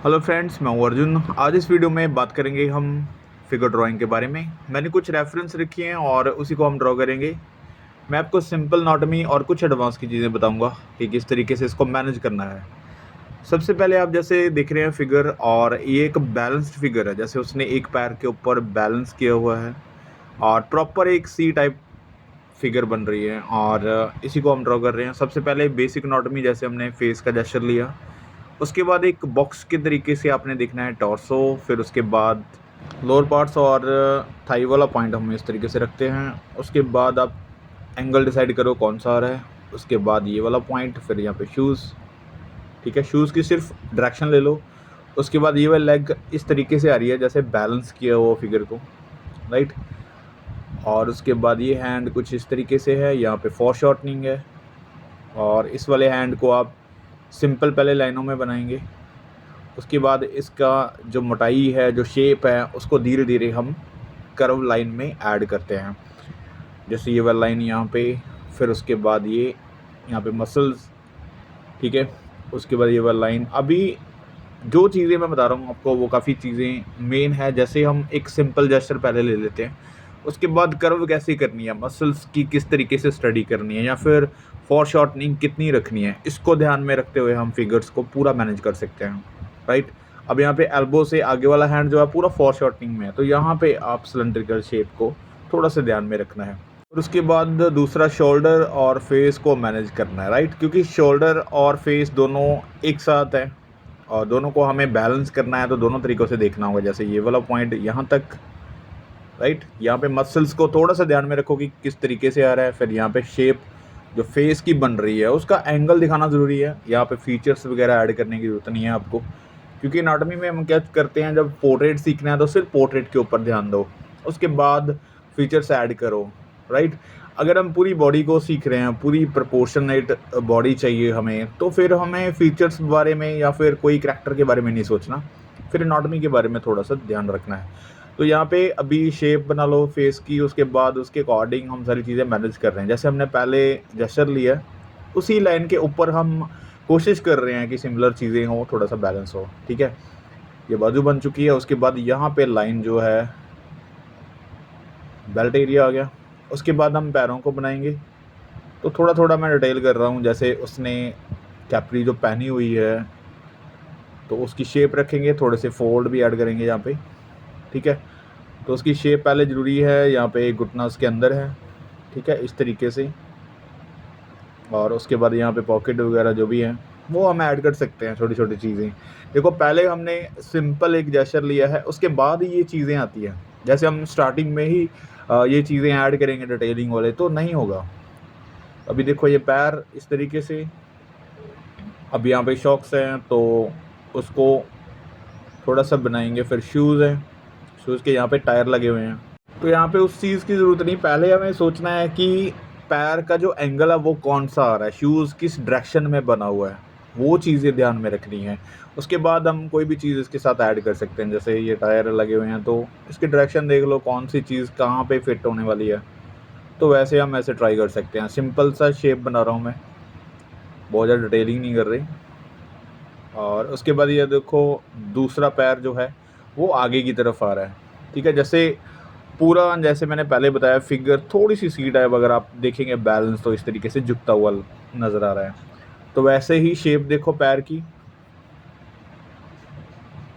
Hello friends, मैं हूँ अर्जुन। आज इस वीडियो में बात करेंगे हम फिगर ड्राइंग के बारे में। मैंने कुछ रेफरेंस रखी हैं और उसी को हम ड्रॉ करेंगे। मैं आपको सिंपल एनाटॉमी और कुछ एडवांस की चीज़ें बताऊंगा कि किस तरीके से इसको मैनेज करना है। सबसे पहले आप जैसे देख रहे हैं फिगर, और ये एक बैलेंस्ड फिगर है। जैसे उसने एक पैर के ऊपर बैलेंस किया हुआ है और प्रॉपर एक सी टाइप फिगर बन रही है, और इसी को हम ड्रॉ कर रहे हैं। सबसे पहले बेसिक एनाटॉमी, जैसे हमने फेस का जेस्चर लिया, उसके बाद एक बॉक्स के तरीके से आपने देखना है टॉर्सो, फिर उसके बाद लोअर पार्ट्स और थाई वाला पॉइंट हम इस तरीके से रखते हैं। उसके बाद आप एंगल डिसाइड करो कौन सा आ रहा है। उसके बाद ये वाला पॉइंट, फिर यहाँ पे शूज़। ठीक है, शूज़ की सिर्फ डायरेक्शन ले लो। उसके बाद ये वाला लेग इस तरीके से आ रही है जैसे बैलेंस किया हुआ फिगर को, राइट। और उसके बाद ये हैंड कुछ इस तरीके से है, यहाँ पे फॉर शॉर्टनिंग है। और इस वाले हैंड को आप सिंपल पहले लाइनों में बनाएंगे। उसके बाद इसका जो मोटाई है, जो शेप है, उसको धीरे धीरे हम कर्व लाइन में ऐड करते हैं। जैसे ये वाला लाइन यहाँ पे, फिर उसके बाद ये यहाँ पे मसल्स। ठीक है, उसके बाद ये वाला लाइन। अभी जो चीज़ें मैं बता रहा हूँ आपको, वो काफ़ी चीज़ें मेन है। जैसे हम एक सिंपल जेस्चर पहले ले लेते हैं, उसके बाद कर्व कैसे करनी है, मसल्स की किस तरीके से स्टडी करनी है, या फिर फॉर शॉर्टनिंग कितनी रखनी है, इसको ध्यान में रखते हुए हम फिगर्स को पूरा मैनेज कर सकते हैं, राइट। अब यहाँ पे एल्बो से आगे वाला हैंड जो है पूरा फॉर शॉर्टनिंग में है, तो यहाँ पे आप सिलेंड्रिकल शेप को थोड़ा सा ध्यान में रखना है। और उसके बाद दूसरा शोल्डर और फेस को मैनेज करना है, राइट, क्योंकि शोल्डर और फेस दोनों एक साथ है और दोनों को हमें बैलेंस करना है, तो दोनों तरीक़ों से देखना होगा। जैसे ये वाला पॉइंट यहाँ तक, राइट, यहाँ पे मसल्स को थोड़ा सा ध्यान में रखो कि किस तरीके से आ रहा है। फिर यहाँ पे शेप जो फेस की बन रही है, उसका एंगल दिखाना ज़रूरी है। यहाँ पे फीचर्स वगैरह ऐड करने की ज़रूरत नहीं है आपको, क्योंकि एनाटॉमी में हम क्या करते हैं, जब पोर्ट्रेट सीखना है तो सिर्फ पोर्ट्रेट के ऊपर ध्यान दो, उसके बाद फीचर्स ऐड करो, राइट। अगर हम पूरी बॉडी को सीख रहे हैं, पूरी प्रपोर्शनेट बॉडी चाहिए हमें, तो फिर हमें फीचर्स बारे में या फिर कोई करैक्टर के बारे में नहीं सोचना, फिर एनाटॉमी के बारे में थोड़ा सा ध्यान रखना है। तो यहाँ पे अभी शेप बना लो फेस की, उसके बाद उसके अकॉर्डिंग हम सारी चीज़ें मैनेज कर रहे हैं। जैसे हमने पहले जेस्चर लिया, उसी लाइन के ऊपर हम कोशिश कर रहे हैं कि सिमिलर चीज़ें हों, थोड़ा सा बैलेंस हो। ठीक है, ये बाजू बन चुकी है। उसके बाद यहाँ पे लाइन जो है बेल्ट एरिया आ गया। उसके बाद हम पैरों को बनाएंगे, तो थोड़ा थोड़ा मैं डिटेल कर रहा हूँ। जैसे उसने कैपरी जो पहनी हुई है, तो उसकी शेप रखेंगे, थोड़े से फोल्ड भी ऐड करेंगे यहाँ पे। ठीक है, तो उसकी शेप पहले ज़रूरी है। यहाँ पे घुटना उसके अंदर है, ठीक है, इस तरीके से। और उसके बाद यहाँ पे पॉकेट वगैरह जो भी हैं वो हम ऐड कर सकते हैं, छोटी छोटी चीज़ें। देखो, पहले हमने सिंपल एक जेस्चर लिया है, उसके बाद ही ये चीज़ें आती हैं। जैसे हम स्टार्टिंग में ही ये चीज़ें ऐड करेंगे डिटेलिंग वाले, तो नहीं होगा। अभी देखो ये पैर इस तरीके से। अब यहाँ पे शॉक्स हैं, तो उसको थोड़ा सा बनाएंगे। फिर शूज़ हैं, शूज़ के यहाँ पे टायर लगे हुए हैं, तो यहाँ पे उस चीज़ की ज़रूरत नहीं। पहले हमें सोचना है कि पैर का जो एंगल है वो कौन सा आ रहा है, शूज़ किस डायरेक्शन में बना हुआ है, वो चीज़ें ध्यान में रखनी है। उसके बाद हम कोई भी चीज़ इसके साथ ऐड कर सकते हैं। जैसे ये टायर लगे हुए हैं, तो इसकी डायरेक्शन देख लो, कौन सी चीज़ कहाँ पे फिट होने वाली है। तो वैसे हम ऐसे ट्राई कर सकते हैं। सिंपल सा शेप बना रहा हूँ मैं, बहुत ज़्यादा डिटेलिंग नहीं कर रही। और उसके बाद ये देखो, दूसरा पैर जो है वो आगे की तरफ आ रहा है। ठीक है, जैसे पूरा, जैसे मैंने पहले बताया, फिगर थोड़ी सी सी टाइप अगर आप देखेंगे बैलेंस, तो इस तरीके से झुकता हुआ नज़र आ रहा है। तो वैसे ही शेप देखो पैर की,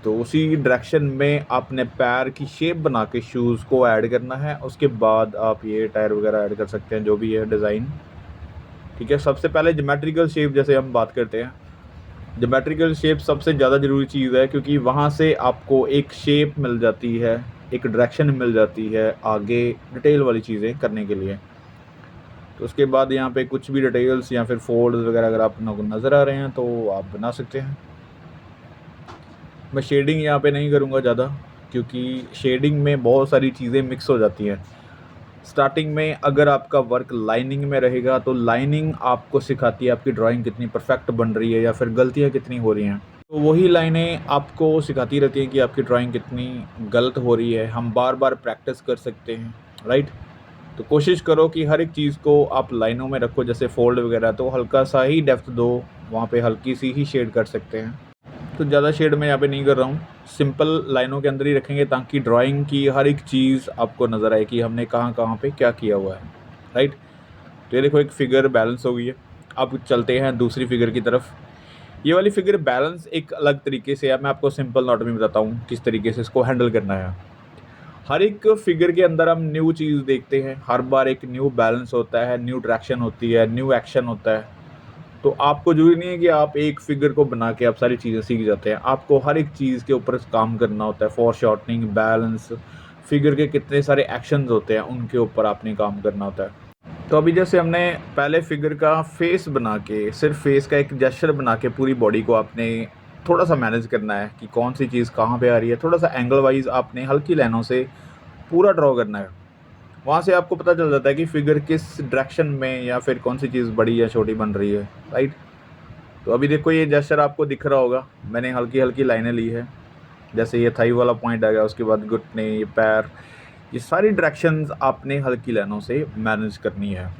तो उसी डायरेक्शन में आपने पैर की शेप बना के शूज़ को ऐड करना है। उसके बाद आप ये टायर वगैरह ऐड कर सकते हैं, जो भी है डिज़ाइन। ठीक है, सबसे पहले ज्योमेट्रिकल शेप जैसे हम बात करते हैं, ज्योमेट्रिकल शेप सबसे ज़्यादा ज़रूरी चीज़ है, क्योंकि वहाँ से आपको एक शेप मिल जाती है, एक डायरेक्शन मिल जाती है आगे डिटेल वाली चीज़ें करने के लिए। तो उसके बाद यहाँ पे कुछ भी डिटेल्स या फिर फोल्ड्स वगैरह अगर आप लोगों को नज़र आ रहे हैं, तो आप बना सकते हैं। मैं शेडिंग यहाँ पे नहीं करूँगा ज़्यादा, क्योंकि शेडिंग में बहुत सारी चीज़ें मिक्स हो जाती हैं। स्टार्टिंग में अगर आपका वर्क लाइनिंग में रहेगा, तो लाइनिंग आपको सिखाती है आपकी ड्राइंग कितनी परफेक्ट बन रही है या फिर गलतियाँ कितनी हो रही हैं। तो वही लाइनें आपको सिखाती रहती हैं कि आपकी ड्राइंग कितनी गलत हो रही है। हम बार बार प्रैक्टिस कर सकते हैं, राइट। तो कोशिश करो कि हर एक चीज़ को आप लाइनों में रखो। जैसे फोल्ड वगैरह, तो हल्का सा ही डेप्थ दो, वहाँ पे हल्की सी ही शेड कर सकते हैं। तो ज़्यादा शेड मैं यहाँ पे नहीं कर रहा हूँ, सिंपल लाइनों के अंदर ही रखेंगे ताकि ड्राइंग की हर एक चीज़ आपको नज़र आए कि हमने कहाँ कहाँ पे क्या किया हुआ है, राइट। तो ये देखो एक फ़िगर बैलेंस हो गई है। अब चलते हैं दूसरी फ़िगर की तरफ। ये वाली फ़िगर बैलेंस एक अलग तरीके से है, मैं आपको सिंपल नॉट में बताता हूँ किस तरीके से इसको हैंडल करना है। हर एक फ़िगर के अंदर हम न्यू चीज़ देखते हैं, हर बार एक न्यू बैलेंस होता है, न्यू डायरेक्शन होती है, न्यू एक्शन होता है। तो आपको ज़रूरी नहीं है कि आप एक फ़िगर को बना के आप सारी चीज़ें सीख जाते हैं। आपको हर एक चीज़ के ऊपर काम करना होता है, फ़ॉरशॉर्टनिंग, बैलेंस, फ़िगर के कितने सारे एक्शंस होते हैं, उनके ऊपर आपने काम करना होता है। तो अभी जैसे हमने पहले फ़िगर का फ़ेस बना के, सिर्फ फ़ेस का एक जेस्चर बना के पूरी बॉडी को आपने थोड़ा-सा मैनेज करना है कि कौन-सी चीज़ कहाँ पे आ रही है। थोड़ा-सा एंगल वाइज़ आपने हल्की लाइनों से पूरा ड्रॉ करना है। वहाँ से आपको पता चल जाता है कि फ़िगर किस डायरेक्शन में या फिर कौन-सी चीज़ बड़ी या छोटी बन रही है, राइट? तो अभी देखो ये जेस्चर आपको दिख रहा होगा, मैंने हल्की-हल्की लाइनें ली है। जैसे ये थाई वाला पॉइंट आ गया, उसके बाद घुटने, ये पैर, ये सारी डायरेक्शंस आपने हल्की लाइनों से मैनेज करनी है।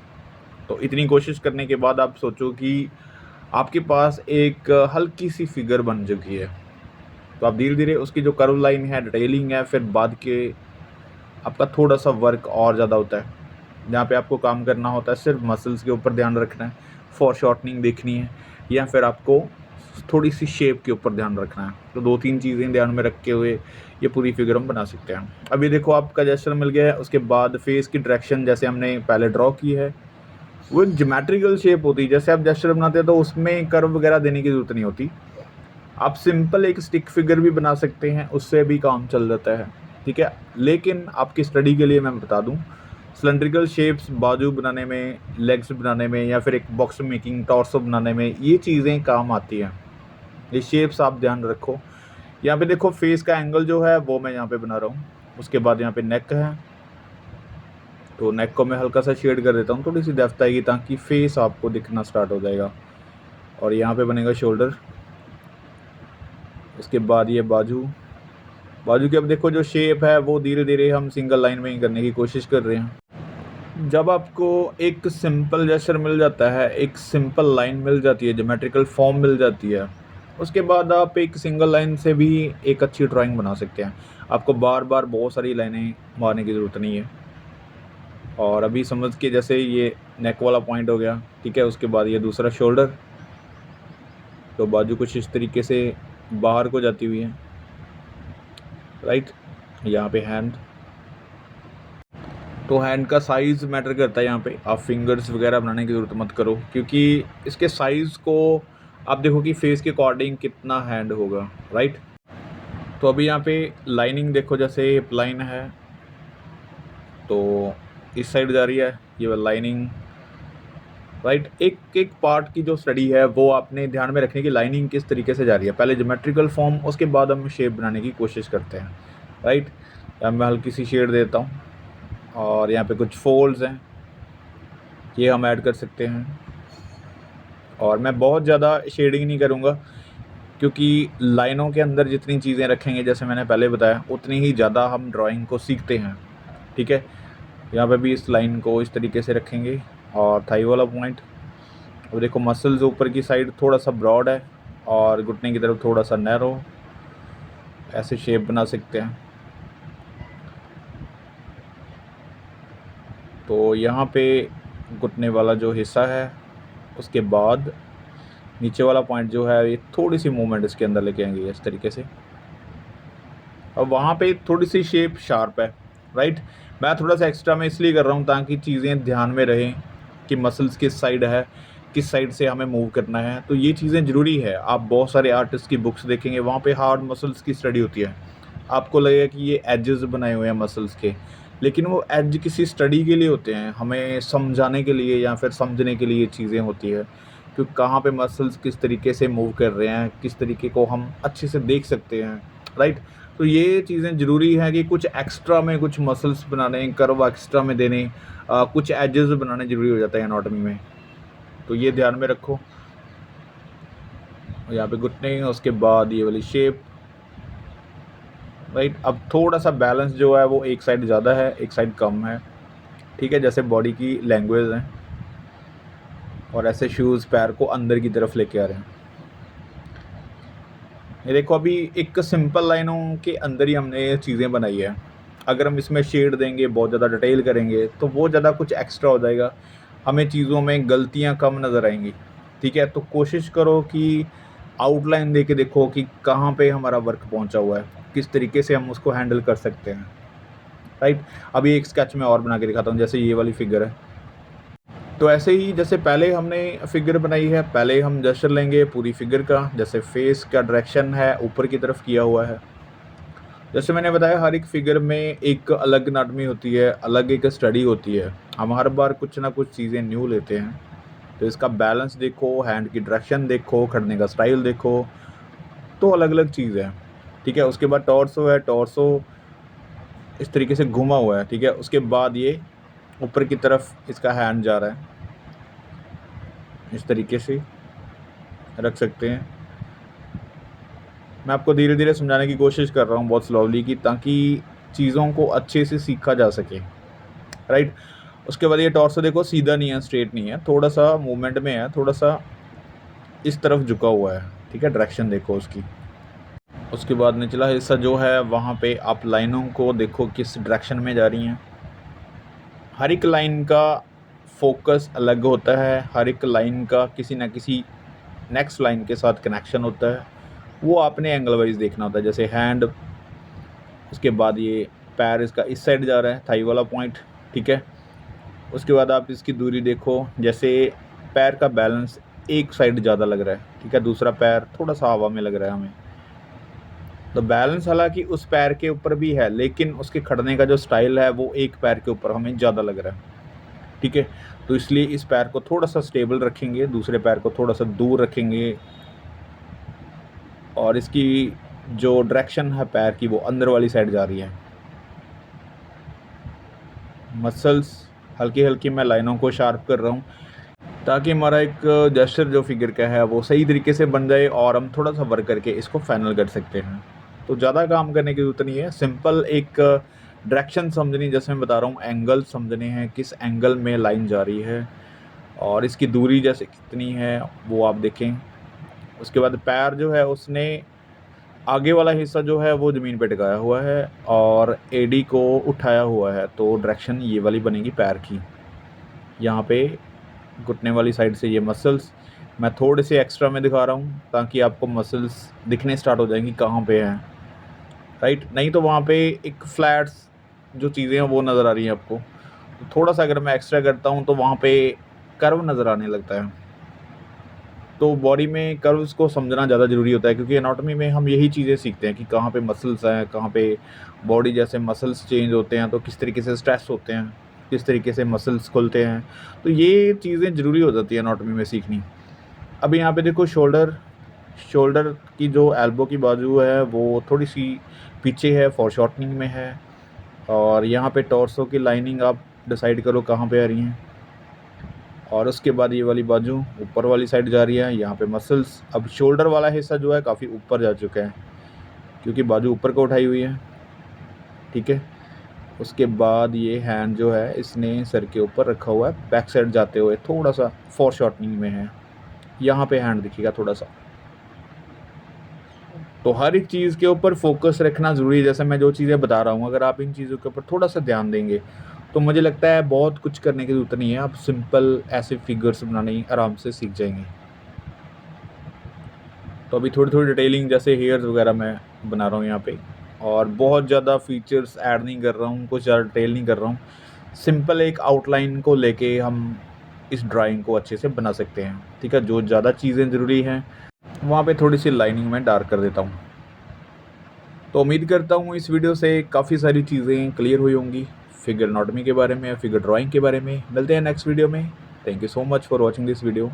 तो इतनी कोशिश करने के बाद आप सोचो कि आपके पास एक हल्की सी फिगर बन चुकी है। तो आप धीरे-धीरे उसकी जो कर्व लाइन है, डिटेलिंग है, फिर बाद के आपका थोड़ा-सा वर्क और ज़्यादा होता है। जहाँ पे आपको काम करना होता है, सिर्फ मसल्स के ऊपर ध्यान रखना है, फ़ॉरशॉर्टनिंग देखनी है या फिर आपको थोड़ी-सी शेप के ऊपर ध्यान रखना है। तो 2-3 चीज़ें ध्यान में रखते हुए ये पूरी फिगर हम बना सकते हैं। अभी देखो आपका जेस्चर मिल गया है, उसके बाद फेस की डायरेक्शन जैसे हमने पहले ड्रॉ की है, वो एक ज्योमेट्रिकल शेप होती है। जैसे आप जेस्चर बनाते हैं तो उसमें कर्व वगैरह देने की ज़रूरत नहीं होती। आप सिंपल एक स्टिक फिगर भी बना सकते हैं, उससे भी काम चल जाता है, ठीक है। लेकिन आपकी स्टडी के लिए मैं बता दूं, सिलेंड्रिकल शेप्स बाजू बनाने में, लेग्स बनाने में या फिर एक बॉक्स मेकिंग, टॉर्सो बनाने में ये चीज़ें काम आती हैं। ये शेप्स आप ध्यान रखो। यहाँ पे देखो फेस का एंगल जो है वो मैं यहाँ पे बना रहा हूँ। उसके बाद यहाँ पे नेक है, तो नेक को मैं हल्का सा शेड कर देता हूँ, थोड़ी सी डेप्थ आएगी ताकि फेस आपको दिखना स्टार्ट हो जाएगा। और यहाँ पे बनेगा शोल्डर, उसके बाद ये बाजू। बाजू की अब देखो जो शेप है वो धीरे धीरे हम सिंगल लाइन में ही करने की कोशिश कर रहे हैं। जब आपको एक सिंपल जेस्चर मिल जाता है, एक सिंपल लाइन मिल जाती है, ज्योमेट्रिकल फॉर्म मिल जाती है, उसके बाद आप एक सिंगल लाइन से भी एक अच्छी ड्राइंग बना सकते हैं। आपको बार बार बहुत सारी लाइनें मारने की ज़रूरत नहीं है। और अभी समझ के जैसे ये नेक वाला पॉइंट हो गया, ठीक है। उसके बाद ये दूसरा शोल्डर, तो बाजू कुछ इस तरीके से बाहर को जाती हुई है, राइट। यहाँ पे हैंड, तो हैंड का साइज़ मैटर करता है। यहाँ पे आप फिंगर्स वगैरह बनाने की ज़रूरत मत करो, क्योंकि इसके साइज़ को आप देखो कि फेस के अकॉर्डिंग कितना हैंड होगा, राइट। तो अभी यहाँ पे लाइनिंग देखो, जैसे हिप लाइन है तो इस साइड जा रही है ये लाइनिंग, राइट। एक एक पार्ट की जो स्टडी है वो आपने ध्यान में रखने की, लाइनिंग किस तरीके से जा रही है। पहले ज्योमेट्रिकल फॉर्म, उसके बाद हम शेप बनाने की कोशिश करते हैं, राइट। यहाँ मैं हल्की सी शेड देता हूँ और यहाँ पे कुछ फोल्ड्स हैं, ये हम ऐड कर सकते हैं। और मैं बहुत ज़्यादा शेडिंग नहीं करूँगा, क्योंकि लाइनों के अंदर जितनी चीज़ें रखेंगे, जैसे मैंने पहले बताया, उतनी ही ज़्यादा हम ड्राइंग को सीखते हैं, ठीक है। यहाँ पे भी इस लाइन को इस तरीके से रखेंगे। और थाई वाला पॉइंट, अब देखो मसल्स ऊपर की साइड थोड़ा सा ब्रॉड है और घुटने की तरफ थोड़ा सा नैरो, ऐसे शेप बना सकते हैं। तो यहाँ पे घुटने वाला जो हिस्सा है, उसके बाद नीचे वाला पॉइंट जो है, ये थोड़ी सी मूवमेंट इसके अंदर लेके आएंगे इस तरीके से। अब वहाँ पे थोड़ी सी शेप शार्प है, राइट। मैं थोड़ा सा एक्स्ट्रा में इसलिए कर रहा हूँ ताकि चीज़ें ध्यान में रहें कि मसल्स किस साइड है, किस साइड से हमें मूव करना है। तो ये चीज़ें ज़रूरी है। आप बहुत सारे आर्टिस्ट की बुक्स देखेंगे, वहाँ पे हार्ड मसल्स की स्टडी होती है। आपको लगेगा कि ये एजेस बनाए हुए हैं मसल्स के, लेकिन वो एज किसी स्टडी के लिए होते हैं, हमें समझाने के लिए या फिर समझने के लिए चीज़ें होती है कि कहाँ पे मसल्स किस तरीके से मूव कर रहे हैं, किस तरीके को हम अच्छे से देख सकते हैं, राइट। तो ये चीज़ें ज़रूरी है कि कुछ एक्स्ट्रा में कुछ मसल्स बनाने, कर्व एक्स्ट्रा में देने, कुछ एजेस बनाने ज़रूरी हो जाता है एनाटॉमी में। तो ये ध्यान में रखो। यहाँ पे घुटने, उसके बाद ये वाली शेप, राइट। अब थोड़ा सा बैलेंस जो है वो एक साइड ज़्यादा है, एक साइड कम है, ठीक है। जैसे बॉडी की लैंग्वेज है, और ऐसे शूज़ पैर को अंदर की तरफ लेके आ रहे हैं। ये देखो अभी एक सिंपल लाइनों के अंदर ही हमने ये चीज़ें बनाई है। अगर हम इसमें शेड देंगे, बहुत ज़्यादा डिटेल करेंगे तो वो ज़्यादा कुछ एक्स्ट्रा हो जाएगा, हमें चीज़ों में गलतियाँ कम नज़र आएंगी। ठीक है, तो कोशिश करो कि आउटलाइन दे के देखो कि कहाँ पे हमारा वर्क पहुँचा हुआ है, किस तरीके से हम उसको हैंडल कर सकते हैं। राइट, अभी एक स्केच में और बना के दिखाता हूँ, जैसे ये वाली फिगर है। तो ऐसे ही जैसे पहले हमने फिगर बनाई है, पहले हम जेस्चर लेंगे पूरी फिगर का, जैसे फेस का डायरेक्शन है ऊपर की तरफ किया हुआ है। जैसे मैंने बताया हर एक फिगर में एक अलग एनाटॉमी होती है, अलग एक स्टडी होती है। हम हर बार कुछ ना कुछ चीज़ें न्यू लेते हैं, तो इसका बैलेंस देखो, हैंड की डायरेक्शन देखो, खड़ने का स्टाइल देखो, तो अलग अलग चीज़ है। ठीक है, उसके बाद टॉर्सो है, टॉर्सो इस तरीके से घुमा हुआ है। ठीक है, उसके बाद ये ऊपर की तरफ इसका हैंड जा रहा है, इस तरीके से रख सकते हैं। मैं आपको धीरे धीरे समझाने की कोशिश कर रहा हूँ बहुत स्लोली, कि ताकि चीज़ों को अच्छे से सीखा जा सके। राइट, उसके बाद ये टॉर्सो देखो सीधा नहीं है, स्ट्रेट नहीं है, थोड़ा सा मूवमेंट में है, थोड़ा सा इस तरफ झुका हुआ है। ठीक है, डायरेक्शन देखो उसकी। उसके बाद निचला हिस्सा जो है वहाँ पे आप लाइनों को देखो किस डायरेक्शन में जा रही हैं। हर एक लाइन का फोकस अलग होता है, हर एक लाइन का किसी ना किसी नेक्स्ट लाइन के साथ कनेक्शन होता है, वो आपने एंगल वाइज देखना होता है। जैसे हैंड, उसके बाद ये पैर इसका इस साइड जा रहा है, थाई वाला पॉइंट। ठीक है, उसके बाद आप इसकी दूरी देखो, जैसे पैर का बैलेंस एक साइड ज़्यादा लग रहा है। ठीक है, दूसरा पैर थोड़ा सा हवा में लग रहा है हमें, तो बैलेंस हालांकि उस पैर के ऊपर भी है, लेकिन उसके खड़ने का जो स्टाइल है वो एक पैर के ऊपर हमें ज़्यादा लग रहा है। ठीक है, तो इसलिए इस पैर को थोड़ा सा स्टेबल रखेंगे, दूसरे पैर को थोड़ा सा दूर रखेंगे, और इसकी जो डायरेक्शन है पैर की वो अंदर वाली साइड जा रही है। मसल्स हल्की हल्की मैं लाइनों को शार्प कर रहा हूँ, ताकि हमारा एक जेस्चर जो फिगर का है वो सही तरीके से बन जाए, और हम थोड़ा सा वर्क करके इसको फाइनल कर सकते हैं। तो ज़्यादा काम करने की ज़रूरत नहीं है, सिंपल एक डायरेक्शन समझनी, जैसे मैं बता रहा हूँ, एंगल समझने हैं, किस एंगल में लाइन जा रही है, और इसकी दूरी जैसे कितनी है वो आप देखें। उसके बाद पैर जो है उसने आगे वाला हिस्सा जो है वो ज़मीन पे टिकाया हुआ है और एडी को उठाया हुआ है, तो डायरेक्शन ये वाली बनेगी पैर की। यहाँ पे घुटने वाली साइड से ये मसल्स मैं थोड़े से एक्स्ट्रा में दिखा रहा हूँ, ताकि आपको मसल्स दिखने स्टार्ट हो जाएंगी कहाँ पे हैं। राइट, नहीं तो वहाँ पे एक फ्लैट्स जो चीज़ें हैं वो नज़र आ रही हैं आपको, तो थोड़ा सा अगर मैं एक्स्ट्रा करता हूँ तो वहाँ पे कर्व नज़र आने लगता है। तो बॉडी में कर्व्स को समझना ज़्यादा ज़रूरी होता है, क्योंकि एनाटॉमी में हम यही चीज़ें सीखते हैं कि कहाँ पे मसल्स हैं, कहाँ पे बॉडी जैसे मसल्स चेंज होते हैं तो किस तरीके से स्ट्रेस होते हैं, किस तरीके से मसल्स खुलते हैं। तो ये चीज़ें ज़रूरी हो जाती है एनाटॉमी में सीखनी। अब यहाँ पे देखो शोल्डर, शोल्डर की जो एल्बो की बाजू है वो थोड़ी सी पीछे है, फॉरशॉर्टनिंग में है, और यहाँ पे टॉर्सो की लाइनिंग आप डिसाइड करो कहाँ पे आ रही हैं। और उसके बाद ये वाली बाजू ऊपर वाली साइड जा रही है, यहाँ पे मसल्स, अब शोल्डर वाला हिस्सा जो है काफ़ी ऊपर जा चुका है, क्योंकि बाजू ऊपर को उठाई हुई है। ठीक है, उसके बाद ये हैंड जो है इसने सर के ऊपर रखा हुआ है, बैक साइड जाते हुए थोड़ा सा फॉर शॉर्टनिंग में है, यहाँ पे हैंड दिखेगा थोड़ा सा। तो हर एक चीज़ के ऊपर फोकस रखना ज़रूरी है, जैसे मैं जो चीज़ें बता रहा हूँ, अगर आप इन चीज़ों के ऊपर थोड़ा सा ध्यान देंगे तो मुझे लगता है बहुत कुछ करने की ज़रूरत नहीं है, आप सिंपल ऐसे फिगर्स बनाने ही आराम से सीख जाएंगे। तो अभी थोड़ी थोड़ी डिटेलिंग जैसे हेयर्स वगैरह मैं बना रहा हूँ यहाँ पे, और बहुत ज़्यादा फीचर्स ऐड नहीं कर रहा हूँ, कुछ ज़्यादा डिटेल नहीं कर रहा हूँ। सिंपल एक आउटलाइन को लेके हम इस ड्राइंग को अच्छे से बना सकते हैं। ठीक है, जो ज़्यादा चीज़ें ज़रूरी हैं वहाँ पे थोड़ी सी लाइनिंग में डार्क कर देता हूँ। तो उम्मीद करता हूँ इस वीडियो से काफ़ी सारी चीज़ें क्लियर हुई होंगी फिगर एनाटॉमी के बारे में, फिगर ड्राइंग के बारे में। मिलते हैं नेक्स्ट वीडियो में। Thank you so much for watching this video.